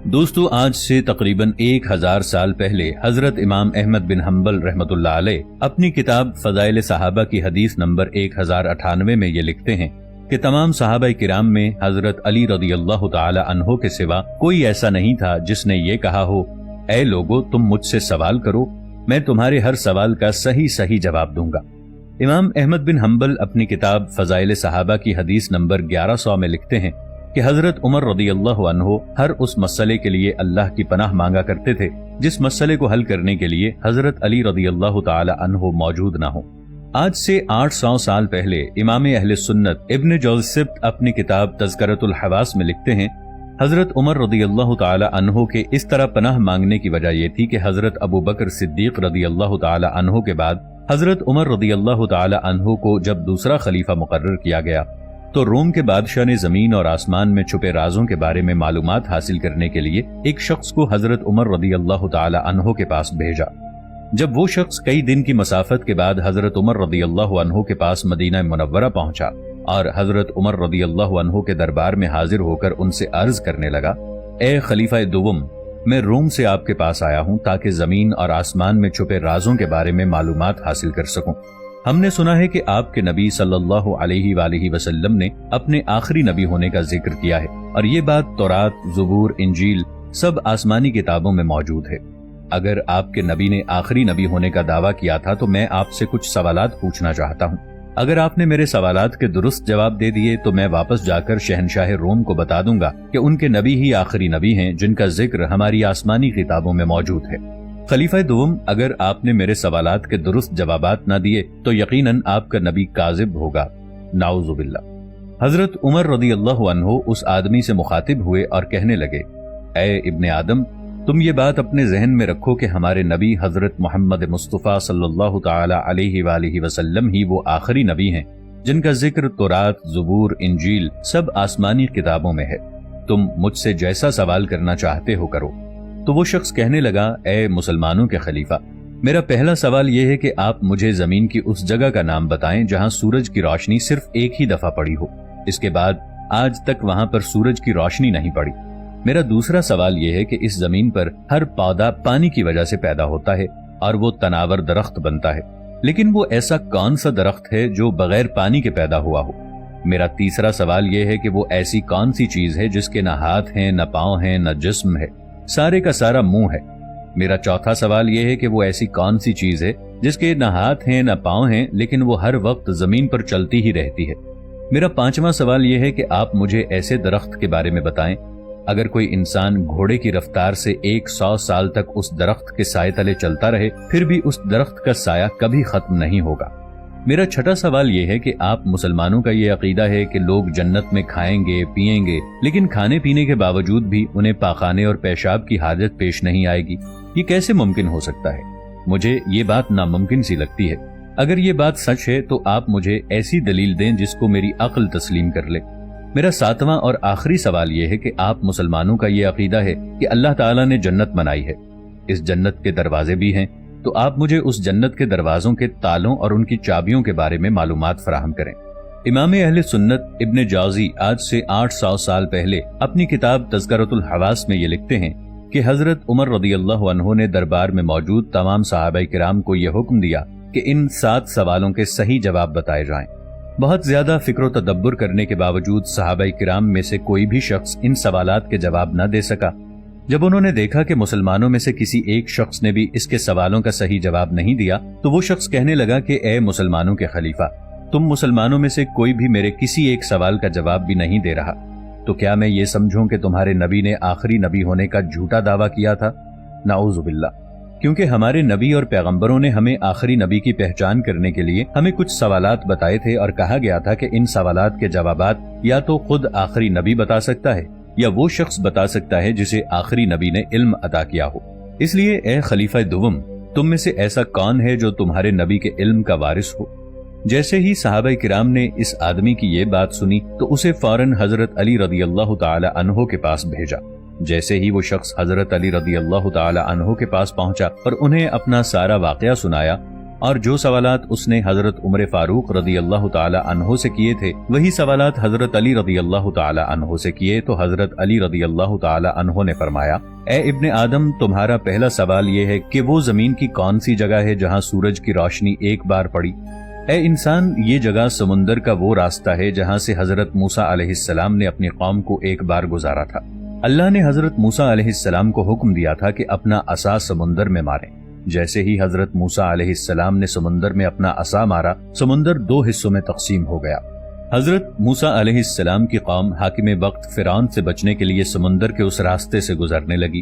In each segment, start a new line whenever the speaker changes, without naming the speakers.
دوستو، آج سے تقریباً 1000 سال پہلے حضرت امام احمد بن حنبل رحمۃ اللہ علیہ اپنی کتاب فضائل صحابہ کی حدیث نمبر 1098 میں یہ لکھتے ہیں کہ تمام صحابہ کرام میں حضرت علی رضی اللہ تعالی عنہ کے سوا کوئی ایسا نہیں تھا جس نے یہ کہا ہو، اے لوگو تم مجھ سے سوال کرو، میں تمہارے ہر سوال کا صحیح جواب دوں گا۔ امام احمد بن حنبل اپنی کتاب فضائل صحابہ کی حدیث نمبر 1100 میں لکھتے ہیں کہ حضرت عمر رضی اللہ عنہ ہر اس مسئلے کے لیے اللہ کی پناہ مانگا کرتے تھے جس مسئلے کو حل کرنے کے لیے حضرت علی رضی اللہ تعالی عنہ موجود نہ ہو۔ آج سے 800 سال پہلے امام اہل سنت ابن جوزسبت اپنی کتاب تذکرۃ الحواس میں لکھتے ہیں، حضرت عمر رضی اللہ تعالی عنہ کے اس طرح پناہ مانگنے کی وجہ یہ تھی کہ حضرت ابو بکر صدیق رضی اللہ تعالی عنہ کے بعد حضرت عمر رضی اللہ تعالی عنہ کو جب دوسرا خلیفہ مقرر کیا گیا تو روم کے بادشاہ نے زمین اور آسمان میں چھپے رازوں کے بارے میں معلومات حاصل کرنے کے لیے ایک شخص کو حضرت عمر رضی اللہ تعالی عنہ کے پاس بھیجا۔ جب وہ شخص کئی دن کی مسافت کے بعد حضرت عمر رضی اللہ عنہ کے پاس مدینہ منورہ پہنچا اور حضرت عمر رضی اللہ عنہ کے دربار میں حاضر ہو کر ان سے عرض کرنے لگا، اے خلیفہ دوم، میں روم سے آپ کے پاس آیا ہوں تاکہ زمین اور آسمان میں چھپے رازوں کے بارے میں معلومات حاصل کر سکوں۔ ہم نے سنا ہے کہ آپ کے نبی صلی اللہ علیہ وآلہ وسلم نے اپنے آخری نبی ہونے کا ذکر کیا ہے، اور یہ بات تورات، زبور، انجیل سب آسمانی کتابوں میں موجود ہے۔ اگر آپ کے نبی نے آخری نبی ہونے کا دعویٰ کیا تھا تو میں آپ سے کچھ سوالات پوچھنا چاہتا ہوں۔ اگر آپ نے میرے سوالات کے درست جواب دے دیے تو میں واپس جا کر شہنشاہ روم کو بتا دوں گا کہ ان کے نبی ہی آخری نبی ہیں جن کا ذکر ہماری آسمانی کتابوں میں موجود ہے۔ خلیفہ دوم، اگر آپ نے میرے سوالات کے درست جوابات نہ دیے تو یقیناً آپ کا نبی کاذب ہوگا، نعوذ باللہ۔ حضرت عمر رضی اللہ عنہ اس آدمی سے مخاطب ہوئے اور کہنے لگے، اے ابن آدم، تم یہ بات اپنے ذہن میں رکھو کہ ہمارے نبی حضرت محمد مصطفیٰ صلی اللہ تعالی علیہ وآلہ وسلم ہی وہ آخری نبی ہیں جن کا ذکر تورات، زبور، انجیل سب آسمانی کتابوں میں ہے۔ تم مجھ سے جیسا سوال کرنا چاہتے ہو کرو۔ تو وہ شخص کہنے لگا، اے مسلمانوں کے خلیفہ، میرا پہلا سوال یہ ہے کہ آپ مجھے زمین کی اس جگہ کا نام بتائیں جہاں سورج کی روشنی صرف ایک ہی دفعہ پڑی ہو، اس کے بعد آج تک وہاں پر سورج کی روشنی نہیں پڑی۔ میرا دوسرا سوال یہ ہے کہ اس زمین پر ہر پودا پانی کی وجہ سے پیدا ہوتا ہے اور وہ تناور درخت بنتا ہے، لیکن وہ ایسا کون سا درخت ہے جو بغیر پانی کے پیدا ہوا ہو؟ میرا تیسرا سوال یہ ہے کہ وہ ایسی کون سی چیز ہے جس کے نہ ہاتھ ہیں، نہ پاؤں ہیں، نہ جسم ہے، سارے کا سارا منہ ہے؟ میرا چوتھا سوال یہ ہے کہ وہ ایسی کون سی چیز ہے جس کے نہ ہاتھ ہیں نہ پاؤں ہیں لیکن وہ ہر وقت زمین پر چلتی ہی رہتی ہے؟ میرا پانچواں سوال یہ ہے کہ آپ مجھے ایسے درخت کے بارے میں بتائیں اگر کوئی انسان گھوڑے کی رفتار سے 100 سال تک اس درخت کے سائے تلے چلتا رہے پھر بھی اس درخت کا سایہ کبھی ختم نہیں ہوگا۔ میرا چھٹا سوال یہ ہے کہ آپ مسلمانوں کا یہ عقیدہ ہے کہ لوگ جنت میں کھائیں گے، پیئیں گے، لیکن کھانے پینے کے باوجود بھی انہیں پاخانے اور پیشاب کی حاجت پیش نہیں آئے گی، یہ کیسے ممکن ہو سکتا ہے؟ مجھے یہ بات ناممکن سی لگتی ہے۔ اگر یہ بات سچ ہے تو آپ مجھے ایسی دلیل دیں جس کو میری عقل تسلیم کر لے۔ میرا ساتواں اور آخری سوال یہ ہے کہ آپ مسلمانوں کا یہ عقیدہ ہے کہ اللہ تعالیٰ نے جنت بنائی ہے، اس جنت کے دروازے بھی ہیں، تو آپ مجھے اس جنت کے دروازوں کے تالوں اور ان کی چابیوں کے بارے میں معلومات فراہم کریں۔ امام اہل سنت ابن جوزی آج سے 800 سال پہلے اپنی کتاب تذکرۃ الحواس میں یہ لکھتے ہیں کہ حضرت عمر رضی اللہ عنہ نے دربار میں موجود تمام صحابہ کرام کو یہ حکم دیا کہ ان 7 سوالوں کے صحیح جواب بتائے جائیں۔ بہت زیادہ فکر و تدبر کرنے کے باوجود صحابہ کرام میں سے کوئی بھی شخص ان سوالات کے جواب نہ دے سکا۔ جب انہوں نے دیکھا کہ مسلمانوں میں سے کسی ایک شخص نے بھی اس کے سوالوں کا صحیح جواب نہیں دیا تو وہ شخص کہنے لگا کہ اے مسلمانوں کے خلیفہ، تم مسلمانوں میں سے کوئی بھی میرے کسی ایک سوال کا جواب بھی نہیں دے رہا، تو کیا میں یہ سمجھوں کہ تمہارے نبی نے آخری نبی ہونے کا جھوٹا دعویٰ کیا تھا؟ نعوذ باللہ۔ کیونکہ ہمارے نبی اور پیغمبروں نے ہمیں آخری نبی کی پہچان کرنے کے لیے ہمیں کچھ سوالات بتائے تھے اور کہا گیا تھا کہ ان سوالات کے جوابات یا تو خود آخری نبی بتا سکتا ہے یا وہ شخص بتا سکتا ہے جسے آخری نبی نے علم عطا کیا ہو۔ اس لیے اے خلیفہ دوم، تم میں سے ایسا کون ہے جو تمہارے نبی کے علم کا وارث ہو؟ جیسے ہی صحابہ کرام نے اس آدمی کی یہ بات سنی تو اسے فوراً حضرت علی رضی اللہ تعالی عنہ کے پاس بھیجا۔ جیسے ہی وہ شخص حضرت علی رضی اللہ تعالی عنہ کے پاس پہنچا اور انہیں اپنا سارا واقعہ سنایا اور جو سوالات اس نے حضرت عمر فاروق رضی اللہ تعالی عنہ سے کیے تھے وہی سوالات حضرت علی رضی اللہ تعالی عنہ سے کیے تو حضرت علی رضی اللہ تعالی عنہ نے فرمایا، اے ابن آدم، تمہارا پہلا سوال یہ ہے کہ وہ زمین کی کون سی جگہ ہے جہاں سورج کی روشنی ایک بار پڑی؟ اے انسان، یہ جگہ سمندر کا وہ راستہ ہے جہاں سے حضرت موسیٰ علیہ السلام نے اپنی قوم کو ایک بار گزارا تھا۔ اللہ نے حضرت موسیٰ علیہ السلام کو حکم دیا تھا کہ اپنا عصا سمندر میں ماریں۔ جیسے ہی حضرت موسیٰ علیہ السلام نے سمندر میں اپنا عصا مارا، سمندر دو حصوں میں تقسیم ہو گیا۔ حضرت موسیٰ علیہ السلام کی قوم حاکم وقت فرعون سے بچنے کے لیے سمندر کے اس راستے سے گزرنے لگی۔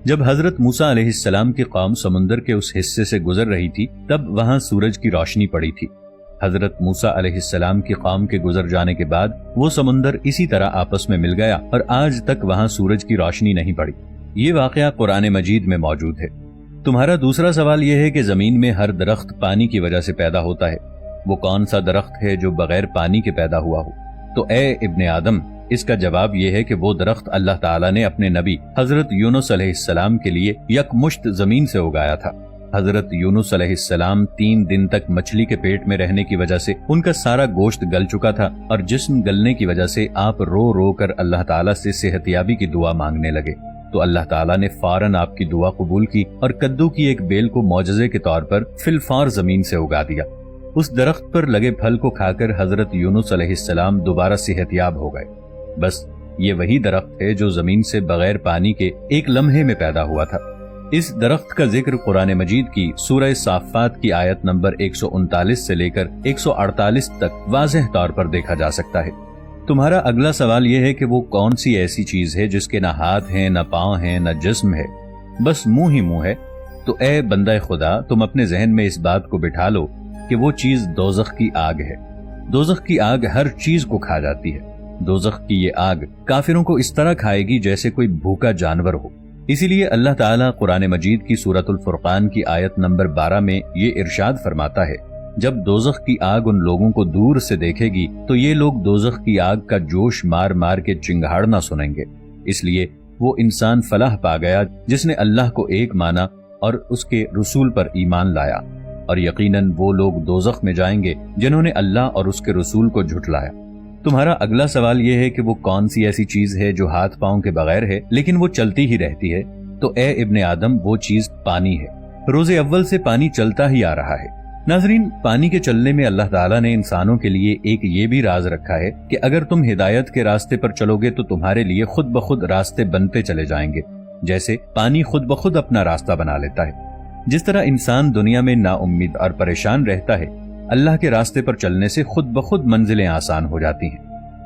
جب حضرت موسیٰ علیہ السلام کی قوم سمندر کے اس حصے سے گزر رہی تھی تب وہاں سورج کی روشنی پڑی تھی۔ حضرت موسیٰ علیہ السلام کی قوم کے گزر جانے کے بعد وہ سمندر اسی طرح آپس میں مل گیا اور آج تک وہاں سورج کی روشنی نہیں پڑی۔ یہ واقعہ قرآن مجید میں موجود ہے۔ تمہارا دوسرا سوال یہ ہے کہ زمین میں ہر درخت پانی کی وجہ سے پیدا ہوتا ہے، وہ کون سا درخت ہے جو بغیر پانی کے پیدا ہوا ہو؟ تو اے ابن آدم، اس کا جواب یہ ہے کہ وہ درخت اللہ تعالیٰ نے اپنے نبی حضرت یونس علیہ السلام کے لیے یکمشت زمین سے اگایا تھا۔ حضرت یونس علیہ السلام 3 دن تک مچھلی کے پیٹ میں رہنے کی وجہ سے ان کا سارا گوشت گل چکا تھا اور جسم گلنے کی وجہ سے آپ رو رو کر اللہ تعالیٰ سے صحت یابی کی دعا مانگنے لگے، تو اللہ تعالیٰ نے فوراً آپ کی دعا قبول کی اور کدو کی ایک بیل کو معجزے کے طور پر فی الفور زمین سے اگا دیا۔ اس درخت پر لگے پھل کو کھا کر حضرت یونس علیہ السلام دوبارہ صحت یاب ہو گئے۔ بس یہ وہی درخت ہے جو زمین سے بغیر پانی کے ایک لمحے میں پیدا ہوا تھا۔ اس درخت کا ذکر قرآن مجید کی سورہ صافات کی آیت نمبر 139 سے لے کر 148 تک واضح طور پر دیکھا جا سکتا ہے۔ تمہارا اگلا سوال یہ ہے کہ وہ کون سی ایسی چیز ہے جس کے نہ ہاتھ ہیں، نہ پاؤں ہیں، نہ جسم ہے، بس منہ ہی منہ ہے؟ تو اے بندہ خدا، تم اپنے ذہن میں اس بات کو بٹھا لو کہ وہ چیز دوزخ کی آگ ہے۔ دوزخ کی آگ ہر چیز کو کھا جاتی ہے۔ دوزخ کی یہ آگ کافروں کو اس طرح کھائے گی جیسے کوئی بھوکا جانور ہو۔ اسی لیے اللہ تعالیٰ قرآن مجید کی سورۃ الفرقان کی آیت نمبر 12 میں یہ ارشاد فرماتا ہے، جب دوزخ کی آگ ان لوگوں کو دور سے دیکھے گی تو یہ لوگ دوزخ کی آگ کا جوش مار مار کے چنگھاڑنا سنیں گے۔ اس لیے وہ انسان فلاح پا گیا جس نے اللہ کو ایک مانا اور اس کے رسول پر ایمان لایا، اور یقیناً وہ لوگ دوزخ میں جائیں گے جنہوں نے اللہ اور اس کے رسول کو جھٹلایا۔ تمہارا اگلا سوال یہ ہے کہ وہ کون سی ایسی چیز ہے جو ہاتھ پاؤں کے بغیر ہے لیکن وہ چلتی ہی رہتی ہے؟ تو اے ابن آدم، وہ چیز پانی ہے۔ روز اول سے پانی چلتا ہی آ رہا ہے۔ ناظرین، پانی کے چلنے میں اللہ تعالیٰ نے انسانوں کے لیے ایک یہ بھی راز رکھا ہے کہ اگر تم ہدایت کے راستے پر چلو گے تو تمہارے لیے خود بخود راستے بنتے چلے جائیں گے، جیسے پانی خود بخود اپنا راستہ بنا لیتا ہے۔ جس طرح انسان دنیا میں نا امید اور پریشان رہتا ہے، اللہ کے راستے پر چلنے سے خود بخود منزلیں آسان ہو جاتی ہیں۔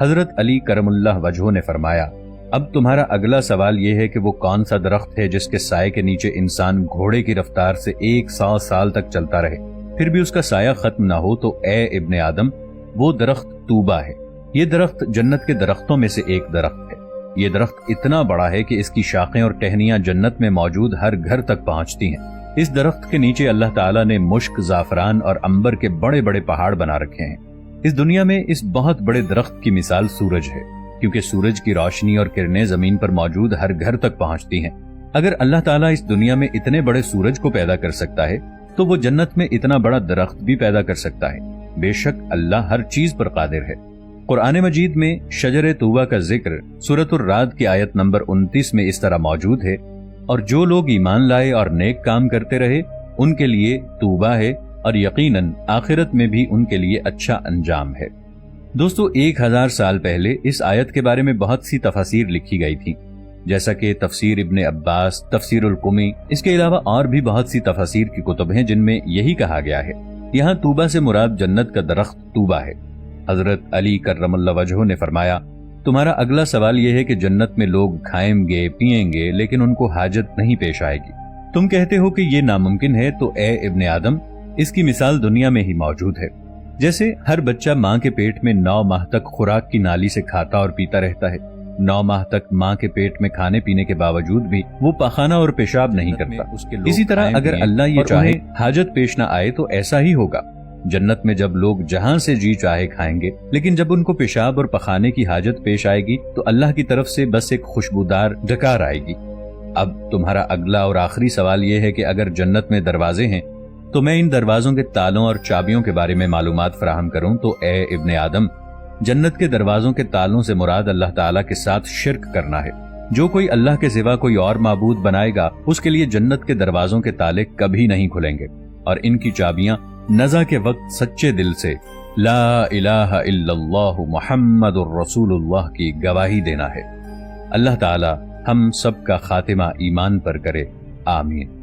حضرت علی کرم اللہ وجہہ نے فرمایا، اب تمہارا اگلا سوال یہ ہے کہ وہ کون سا درخت ہے جس کے سائے کے نیچے انسان گھوڑے کی رفتار سے 100 سال تک چلتا رہے پھر بھی اس کا سایہ ختم نہ ہو؟ تو اے ابن آدم، وہ درخت طوبہ ہے۔ یہ درخت جنت کے درختوں میں سے ایک درخت ہے۔ یہ درخت اتنا بڑا ہے کہ اس کی شاخیں اور ٹہنیاں جنت میں موجود ہر گھر تک پہنچتی ہیں۔ اس درخت کے نیچے اللہ تعالیٰ نے مشک، زعفران اور عنبر کے بڑے بڑے پہاڑ بنا رکھے ہیں۔ اس دنیا میں اس بہت بڑے درخت کی مثال سورج ہے، کیونکہ سورج کی روشنی اور کرنیں زمین پر موجود ہر گھر تک پہنچتی ہیں۔ اگر اللہ تعالیٰ اس دنیا میں اتنے بڑے سورج کو پیدا کر سکتا ہے تو وہ جنت میں اتنا بڑا درخت بھی پیدا کر سکتا ہے۔ بے شک اللہ ہر چیز پر قادر ہے۔ قرآن مجید میں شجر طوبہ کا ذکر سورۃ الرعد کی آیت نمبر 29 میں اس طرح موجود ہے، اور جو لوگ ایمان لائے اور نیک کام کرتے رہے ان کے لیے طوبہ ہے، اور یقیناً آخرت میں بھی ان کے لیے اچھا انجام ہے۔ دوستو، 1000 سال پہلے اس آیت کے بارے میں بہت سی تفاسیر لکھی گئی تھی، جیسا کہ تفسیر ابن عباس، تفسیر القمی، اس کے علاوہ اور بھی بہت سی تفاسیر کی کتب ہیں جن میں یہی کہا گیا ہے۔ یہاں طوبہ سے مراد جنت کا درخت طوبہ ہے۔ حضرت علی کرم اللہ وجہہ نے فرمایا، تمہارا اگلا سوال یہ ہے کہ جنت میں لوگ کھائیں گے، پیئیں گے، لیکن ان کو حاجت نہیں پیش آئے گی۔ تم کہتے ہو کہ یہ ناممکن ہے، تو اے ابن آدم، اس کی مثال دنیا میں ہی موجود ہے۔ جیسے ہر بچہ ماں کے پیٹ میں 9 ماہ تک خوراک کی نالی سے کھاتا اور پیتا رہتا ہے، 9 ماہ تک ماں کے پیٹ میں کھانے پینے کے باوجود بھی وہ پاخانہ اور پیشاب نہیں کرتا۔ اسی طرح اگر اللہ یہ چاہے حاجت پیش نہ آئے تو ایسا ہی ہوگا۔ جنت میں جب لوگ جہاں سے جی چاہے کھائیں گے، لیکن جب ان کو پیشاب اور پخانے کی حاجت پیش آئے گی تو اللہ کی طرف سے بس ایک خوشبودار ڈکار آئے گی۔ اب تمہارا اگلا اور آخری سوال یہ ہے کہ اگر جنت میں دروازے ہیں تو میں ان دروازوں کے تالوں اور چابیوں کے بارے میں معلومات فراہم کروں تو اے ابن آدم، جنت کے دروازوں کے تالوں سے مراد اللہ تعالیٰ کے ساتھ شرک کرنا ہے۔ جو کوئی اللہ کے سوا کوئی اور معبود بنائے گا اس کے لیے جنت کے دروازوں کے تالے کبھی نہیں کھلیں گے، اور ان کی چابیاں نزع کے وقت سچے دل سے لا الہ الا اللہ محمد الرسول اللہ کی گواہی دینا ہے۔ اللہ تعالی ہم سب کا خاتمہ ایمان پر کرے، آمین۔